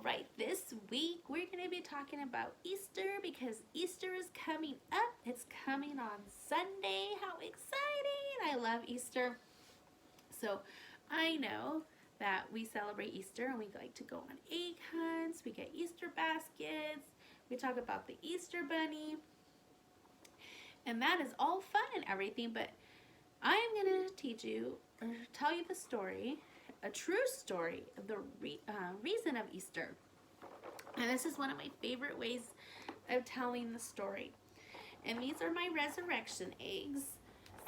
right, this week we're going to be talking about Easter because Easter is coming up. It's coming on Sunday. How exciting! I love Easter. So I know that we celebrate Easter and we like to go on egg hunts. We get Easter baskets. We talk about the Easter bunny. And that is all fun and everything, but I'm going to teach you or tell you the story, a true story of the reason of Easter. And this is one of my favorite ways of telling the story. And these are my resurrection eggs.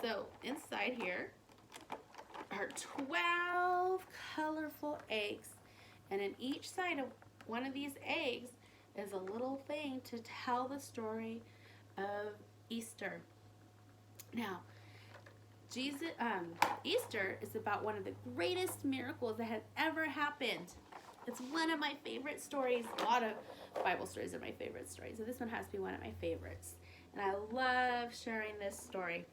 So inside here are 12 colorful eggs. And in each side of one of these eggs is a little thing to tell the story of Easter. Now, Easter is about one of the greatest miracles that has ever happened. It's one of my favorite stories. A lot of Bible stories are my favorite stories. So this one has to be one of my favorites. And I love sharing this story.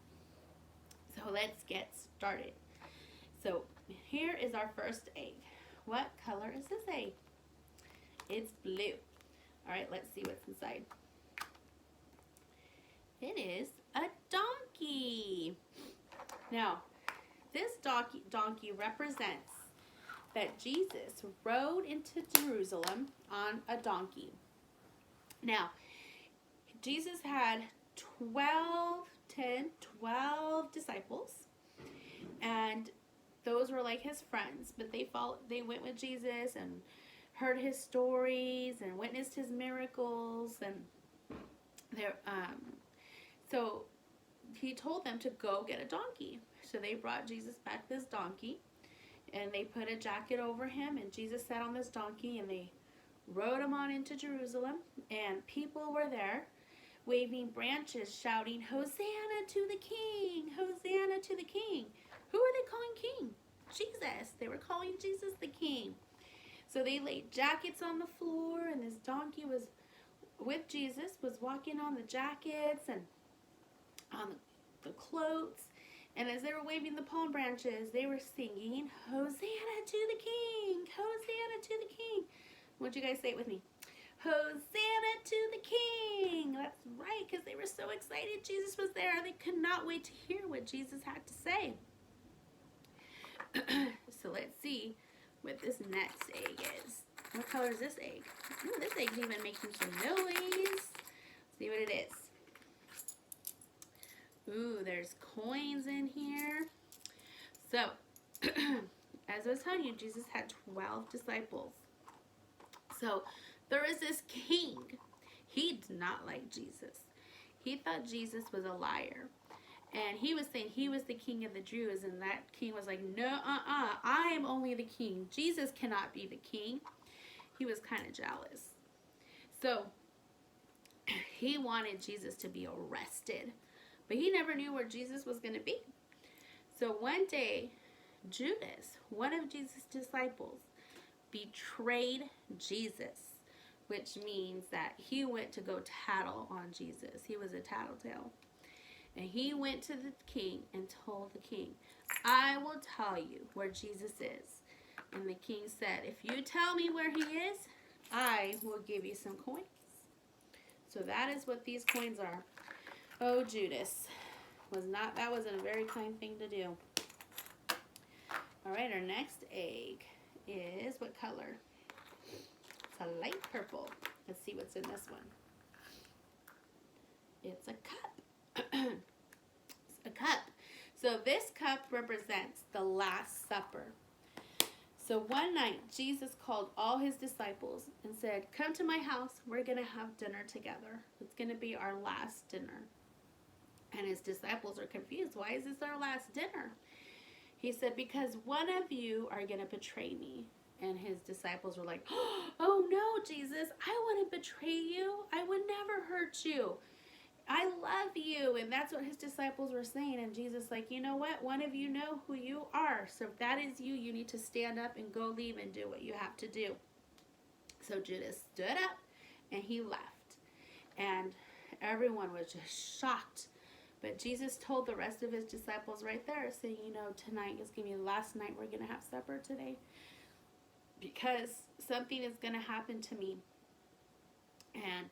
So let's get started. So here is our first egg. What color is this egg? It's blue. All right, let's see what's inside. It is a donkey. Now, this donkey represents that Jesus rode into Jerusalem on a donkey. Now, Jesus had 12 disciples, and those were like his friends, but they went with Jesus and heard his stories and witnessed his miracles, and so he told them to go get a donkey. So they brought Jesus back this donkey, and they put a jacket over him, and Jesus sat on this donkey, and they rode him on into Jerusalem, and people were there waving branches, shouting, "Hosanna to the King! Hosanna to the King!" Who are they calling king? Jesus. They were calling Jesus the King. So they laid jackets on the floor, and this donkey was with Jesus, was walking on the jackets and on the cloaks. And as they were waving the palm branches, they were singing, "Hosanna to the King! Hosanna to the King!" Won't you guys say it with me? Hosanna to the King! That's right, because they were so excited Jesus was there. They could not wait to hear what Jesus had to say. So let's see what this next egg is. What color is this egg? Ooh, this egg's even making some noise. Let's see what it is. Ooh, there's coins in here. So, as I was telling you, Jesus had 12 disciples. So, there is this king. He did not like Jesus. He thought Jesus was a liar. And he was saying he was the king of the Jews. And that king was like, "No, I am only the king. Jesus cannot be the king." He was kind of jealous. So, he wanted Jesus to be arrested. But he never knew where Jesus was going to be. So one day, Judas, one of Jesus' disciples, betrayed Jesus, which means that he went to go tattle on Jesus. He was a tattletale. And he went to the king and told the king, "I will tell you where Jesus is." And the king said, "If you tell me where he is, I will give you some coins." So that is what these coins are. Oh, Judas that wasn't a very kind thing to do. All right, our next egg is what color? It's a light purple. Let's see what's in this one. It's a cup. It's a cup. So this cup represents the Last Supper. So one night, Jesus called all his disciples and said, "Come to my house. We're going to have dinner together. It's going to be our last dinner." And his disciples are confused. Why is this our last dinner? He said, "Because one of you are going to betray me." And his disciples were like, "Oh no, Jesus, I wouldn't betray you. I would never hurt you. I love you." And that's what his disciples were saying. And Jesus like, "You know what? One of you know who you are. So if that is you, you need to stand up and go leave and do what you have to do." So Judas stood up and he left. And everyone was just shocked. But Jesus told the rest of his disciples right there, saying, "You know, tonight is going to be the last night we're going to have supper today." because something is going to happen to me. And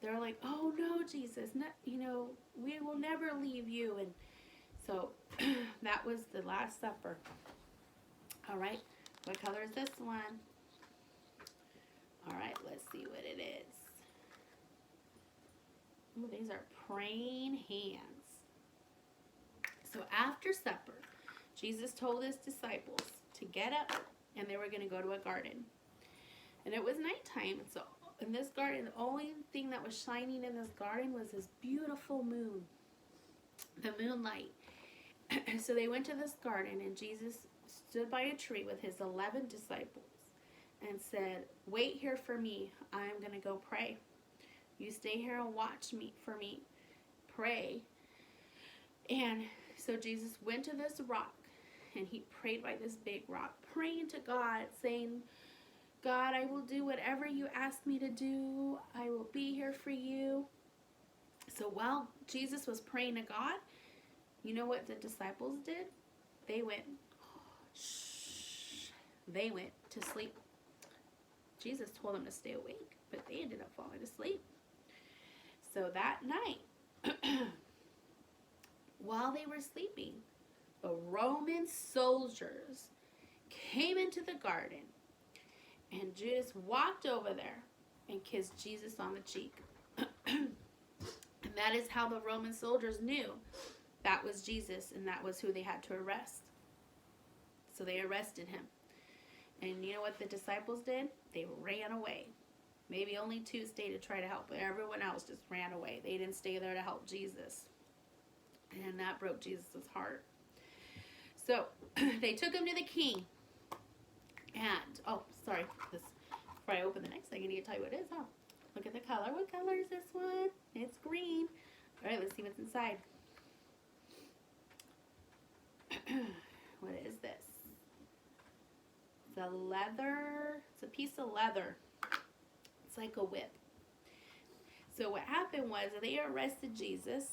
they're like, oh no, Jesus, not, we will never leave you. And so that was the Last Supper. All right, what color is this one? All right, let's see what it is. Ooh, these are praying hands. So after supper, Jesus told his disciples to get up, and they were going to go to a garden. And it was nighttime, so in this garden, the only thing that was shining in this garden was this beautiful moon, the moonlight. So they went to this garden, and Jesus stood by a tree with his 11 disciples and said, wait here for me. I'm going to go pray. You stay here and watch me pray. And so Jesus went to this rock, and he prayed by this big rock, praying to God, saying, God, I will do whatever you ask me to do. I will be here for you. So while Jesus was praying to God, you know what the disciples did? They went, shh. They went to sleep. Jesus told them to stay awake, but they ended up falling asleep. So that night, while they were sleeping, the Roman soldiers came into the garden, and Judas walked over there and kissed Jesus on the cheek. And that is how the Roman soldiers knew that was Jesus, and that was who they had to arrest. So they arrested him. And you know what the disciples did? They ran away. Maybe only 2 stayed to try to help, but everyone else just ran away. They didn't stay there to help Jesus. And that broke Jesus' heart. So they took him to the king. And, oh, sorry, before I open the next thing, I need to tell you what it is, huh? Look at the color. What color is this one? It's green. All right, let's see what's inside. What is this? It's a leather. It's a piece of leather. It's like a whip. So what happened was they arrested Jesus,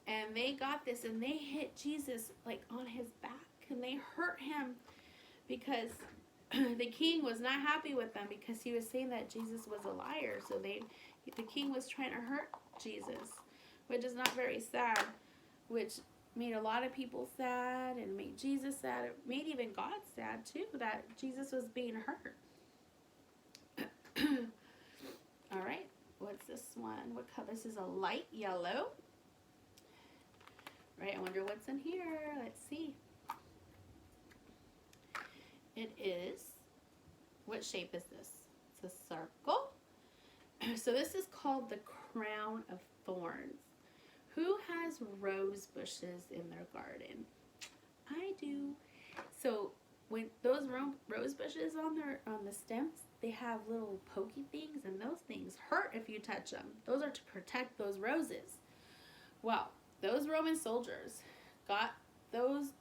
and they got this, and they hit Jesus like on his back, and they hurt him because the king was not happy with them because he was saying that Jesus was a liar. So the king was trying to hurt Jesus, which is not very sad, which made a lot of people sad and made Jesus sad. It made even God sad too, that Jesus was being hurt. All right, what's this one? What color? This is a light yellow. Right, I wonder what's in here. Let's see. It is, what shape is this? It's a circle. So this is called the crown of thorns. Who has rose bushes in their garden? I do. So when those rose bushes on the stems, they have little pokey things, and those things hurt if you touch them. Those are to protect those roses. Well, those Roman soldiers got those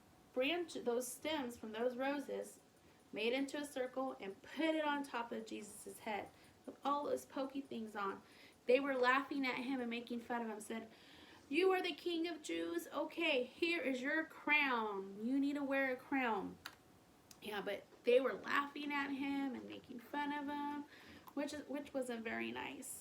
stems from those roses, made into a circle, and put it on top of Jesus' head with all those pokey things on. They were laughing at him and making fun of him, said, you are the King of Jews? Okay, here is your crown. You need to wear a crown. Yeah, but they were laughing at him and making fun of him, which wasn't very nice.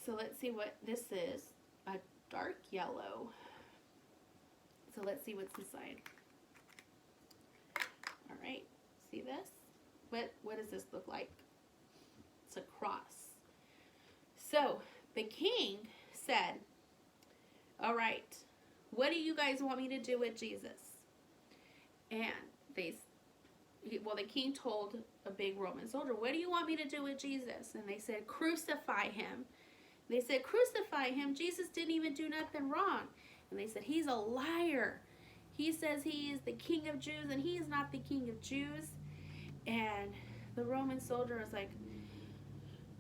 So let's see what this is. A dark yellow. So let's see what's inside. All right, see this? What does this look like? It's a cross. So the king said, all right, what do you guys want me to do with Jesus? And the king told a big Roman soldier, what do you want me to do with Jesus? And they said, crucify him. They said, crucify him. Jesus didn't even do nothing wrong. And they said, he's a liar. He says he is the King of Jews, and he is not the King of Jews. And the Roman soldier was like,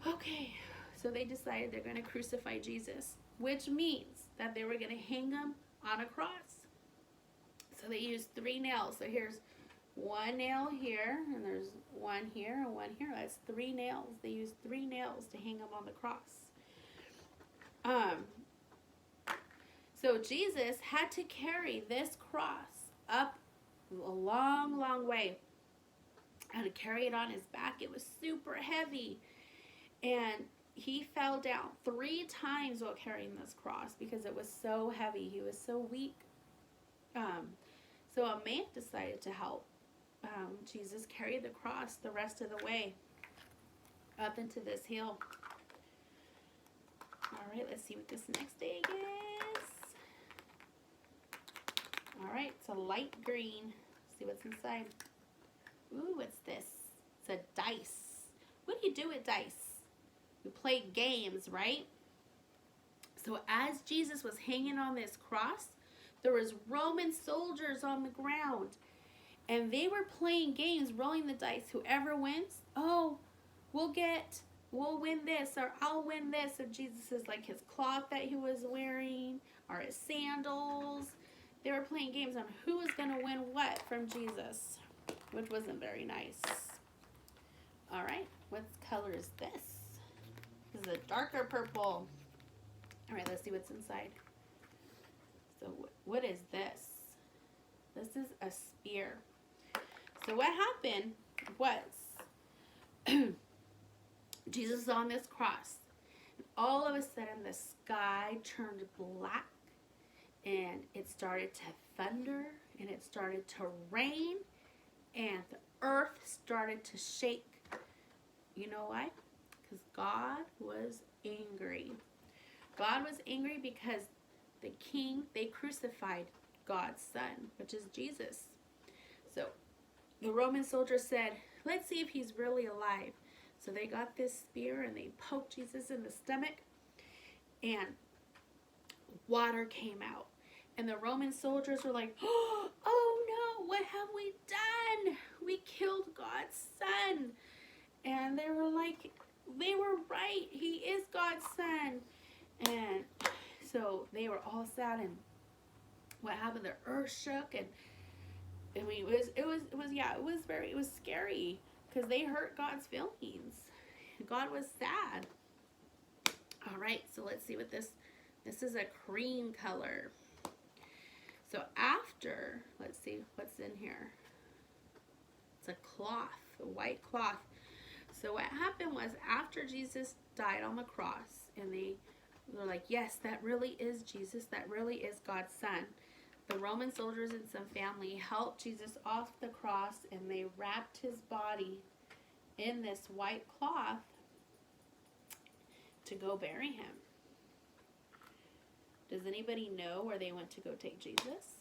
okay. So they decided they're going to crucify Jesus, which means that they were going to hang him on a cross. So they used 3 nails. So here's 1 nail here, and there's 1 here and 1 here. That's 3 nails. They used 3 nails to hang him on the cross. So Jesus had to carry this cross up a long, long way. Had to carry it on his back. It was super heavy. And he fell down 3 times while carrying this cross because it was so heavy. He was so weak. So a man decided to help Jesus carry the cross the rest of the way up into this hill. All right, let's see what this next egg is. All right, it's a light green. Let's see what's inside. Ooh, what's this? It's a dice. What do you do with dice? You play games, right? So as Jesus was hanging on this cross, there was Roman soldiers on the ground. And they were playing games, rolling the dice. Whoever wins, oh, we'll win this, or I'll win this. So Jesus is like his cloth that he was wearing, or his sandals. They were playing games on who was going to win what from Jesus, which wasn't very nice. All right, what color is this? This is a darker purple. All right, let's see what's inside. So what is this? This is a spear. So what happened was Jesus is on this cross. And all of a sudden the sky turned black and it started to thunder and it started to rain and the earth started to shake. You know why? Because God was angry. God was angry because the king, they crucified God's son, which is Jesus. So the Roman soldiers said, let's see if he's really alive. So they got this spear and they poked Jesus in the stomach and water came out. And the Roman soldiers were like, oh no, what have we done? We killed God's son. And they were like, they were right. He is God's son. And so they were all sad, and what happened? The earth shook, and I mean, it was scary because they hurt God's feelings. God was sad. All right, so let's see what this is a cream color. So after, let's see what's in here. It's a cloth, a white cloth. So what happened was after Jesus died on the cross, and they're like, yes, that really is Jesus. That really is God's son. The Roman soldiers and some family helped Jesus off the cross, and they wrapped his body in this white cloth to go bury him. Does anybody know where they went to go take Jesus?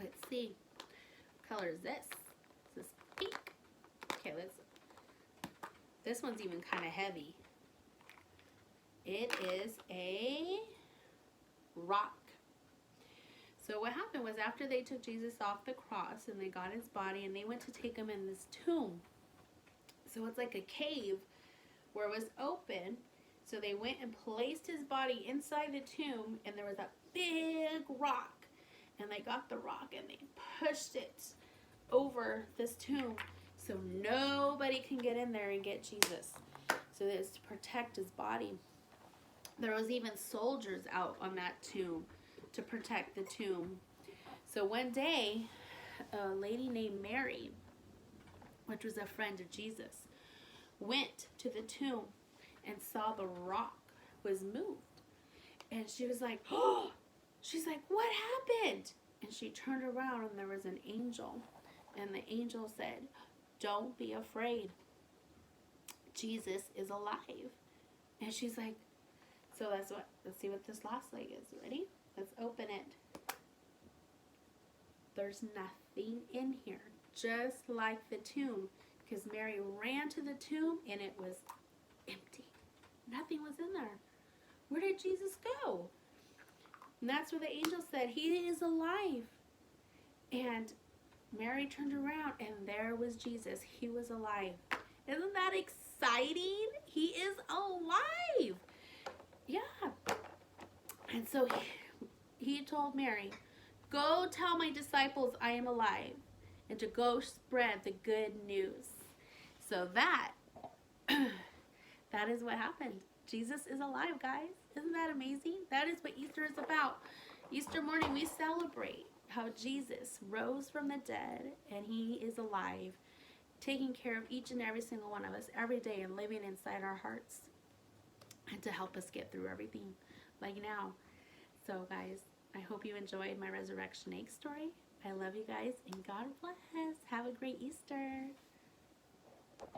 Let's see. What color is this? This is pink. Okay, this one's even kind of heavy. It is a rock. So what happened was after they took Jesus off the cross and they got his body and they went to take him in this tomb. So it's like a cave where it was open. So they went and placed his body inside the tomb, and there was a big rock. And they got the rock and they pushed it over this tomb so nobody can get in there and get Jesus. So it's to protect his body. There was even soldiers out on that tomb to protect the tomb. So one day, a lady named Mary, which was a friend of Jesus, went to the tomb and saw the rock was moved. And she was like, oh, she's like, what happened? And she turned around and there was an angel. And the angel said, don't be afraid. Jesus is alive. And she's like, so let's see what this last leg is. Ready? Let's open it. There's nothing in here, just like the tomb, because Mary ran to the tomb and it was empty. Nothing was in there. Where did Jesus go? And that's where the angel said, he is alive. And Mary turned around and there was Jesus. He was alive. Isn't that exciting? He is alive. Yeah. And so he told Mary, go tell my disciples I am alive, and to go spread the good news. So that is what happened. Jesus is alive, guys. Isn't that amazing? That is what Easter is about. Easter morning, we celebrate how Jesus rose from the dead and he is alive, taking care of each and every single one of us every day and living inside our hearts and to help us get through everything like now. So guys, I hope you enjoyed my resurrection egg story. I love you guys and God bless. Have a great Easter.